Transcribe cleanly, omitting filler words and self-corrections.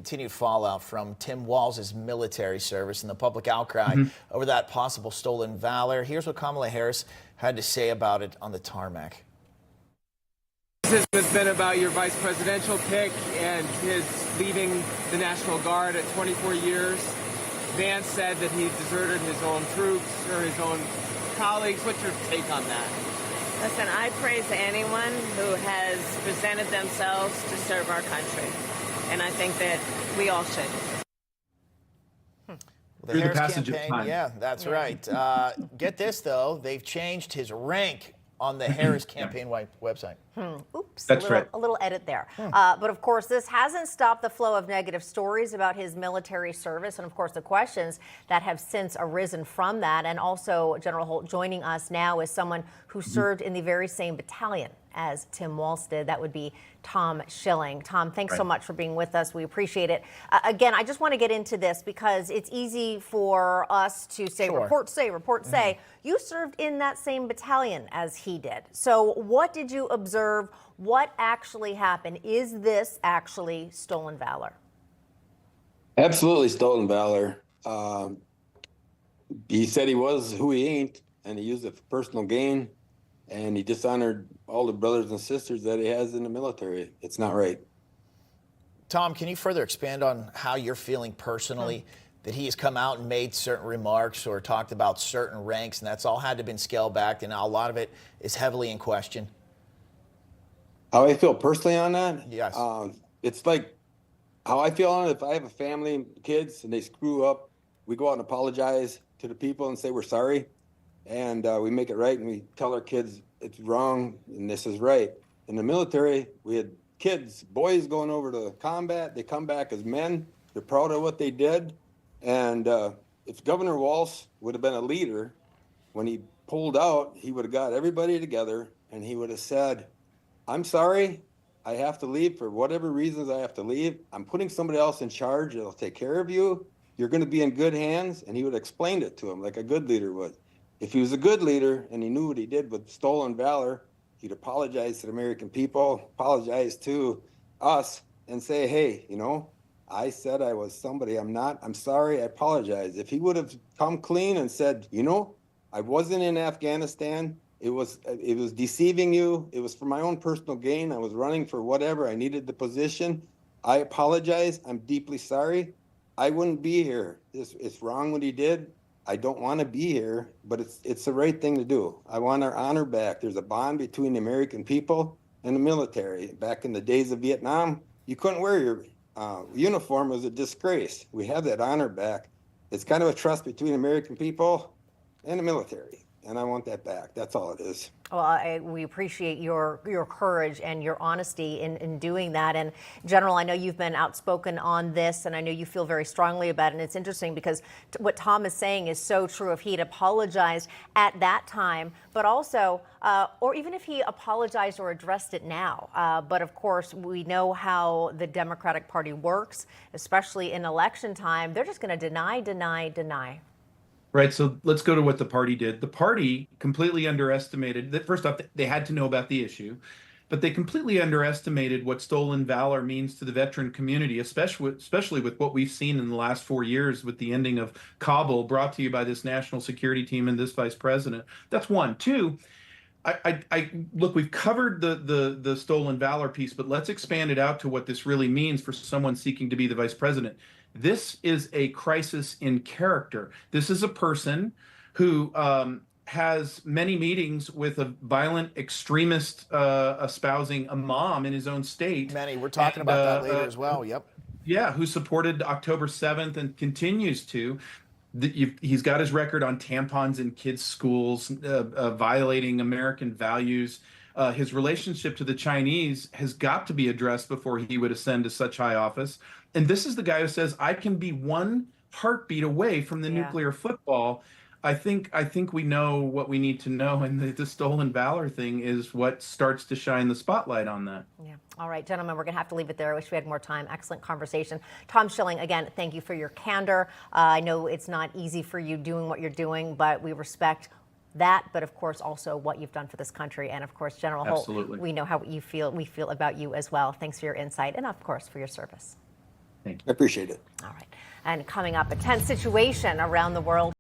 continued fallout from Tim Walz's military service and the public outcry over that possible stolen valor. Here's what Kamala Harris had to say about it on the tarmac. This has been about your vice presidential pick and his leaving the National Guard at 24 years. Vance said that he deserted his own troops or his own colleagues. What's your take on that? Listen, I praise anyone who has presented themselves to serve our country, and I think that we all should. The Harris campaign, yeah, that's right. Get this, though. They've changed his rank on the Harris campaign website. Oops, That's right. A little edit there. But of course, this hasn't stopped the flow of negative stories about his military service and, of course, the questions that have since arisen from that. And also, General Holt joining us now is someone who served in the very same battalion as Tim Walz did. That would be Tom Schilling. Tom, thanks so much for being with us. We appreciate it. Again, I just want to get into this because it's easy for us to say, report say. You served in that same battalion as he did. So what did you observe? What actually happened? Is this actually stolen valor? Absolutely stolen valor. He said he was who he ain't, and he used it for personal gain, and he dishonored all the brothers and sisters that he has in the military. It's not right. Tom, can you further expand on how you're feeling personally that he has come out and made certain remarks or talked about certain ranks, and that's all had to have been scaled back, and now a lot of it is heavily in question? How I feel personally on that? Yes. It's like how I feel on it. If I have a family and kids and they screw up, we go out and apologize to the people and say we're sorry, and we make it right, and we tell our kids it's wrong and this is right. In the military, we had kids, boys going over to combat. They come back as men. They're proud of what they did. And if Governor Walz would have been a leader, when he pulled out, he would have got everybody together and he would have said, I'm sorry, I have to leave for whatever reasons I have to leave. I'm putting somebody else in charge that'll take care of you. You're going to be in good hands. And he would have explained it to him like a good leader would. If he was a good leader and he knew what he did with stolen valor, he'd apologize to the American people, apologize to us, and say, hey, you know, I said I was somebody I'm not. I'm sorry. I apologize. If he would have come clean and said, you know, I wasn't in Afghanistan. It was deceiving you. It was for my own personal gain. I was running for whatever. I needed the position. I apologize. I'm deeply sorry. I wouldn't be here. It's wrong what he did. I don't want to be here, but it's the right thing to do. I want our honor back. There's a bond between the American people and the military. Back in the days of Vietnam, you couldn't wear your uniform. It was a disgrace. We have that honor back. It's kind of a trust between American people and the military, and I want that back. That's all it is. Well, we appreciate your courage and your honesty in doing that. And General, I know you've been outspoken on this, and I know you feel very strongly about it. And it's interesting because what Tom is saying is so true. If he had apologized at that time, but also, or even if he apologized or addressed it now. But of course, we know how the Democratic Party works, especially in election time. They're just going to deny. Right. So let's go to what the party did. The party completely underestimated that. First off, they had to know about the issue, but they completely underestimated what stolen valor means to the veteran community, especially with what we've seen in the last 4 years with the ending of Kabul, brought to you by this national security team and this vice president. That's one. Two, I look, we've covered the stolen valor piece, but let's expand it out to what this really means for someone seeking to be the vice president. This is a crisis in character. This is a person who has many meetings with a violent extremist espousing a mom in his own state. Many. We're talking about that later as well. Yep. Yeah, who supported October 7th and continues to. He's got his record on tampons in kids' schools, violating American values. His relationship to the Chinese has got to be addressed before he would ascend to such high office. And this is the guy who says, I can be one heartbeat away from the nuclear football. I think we know what we need to know, and the stolen valor thing is what starts to shine the spotlight on that. Yeah. All right, gentlemen, we're going to have to leave it there. I wish we had more time. Excellent conversation. Tom Schilling, again, thank you for your candor. I know it's not easy for you doing what you're doing, but we respect that, but of course also what you've done for this country. And of course, General Holt, we know how you feel. We feel about you as well. Thanks for your insight and of course for your service. Thank you. I appreciate it. All right. And coming up, a tense situation around the world.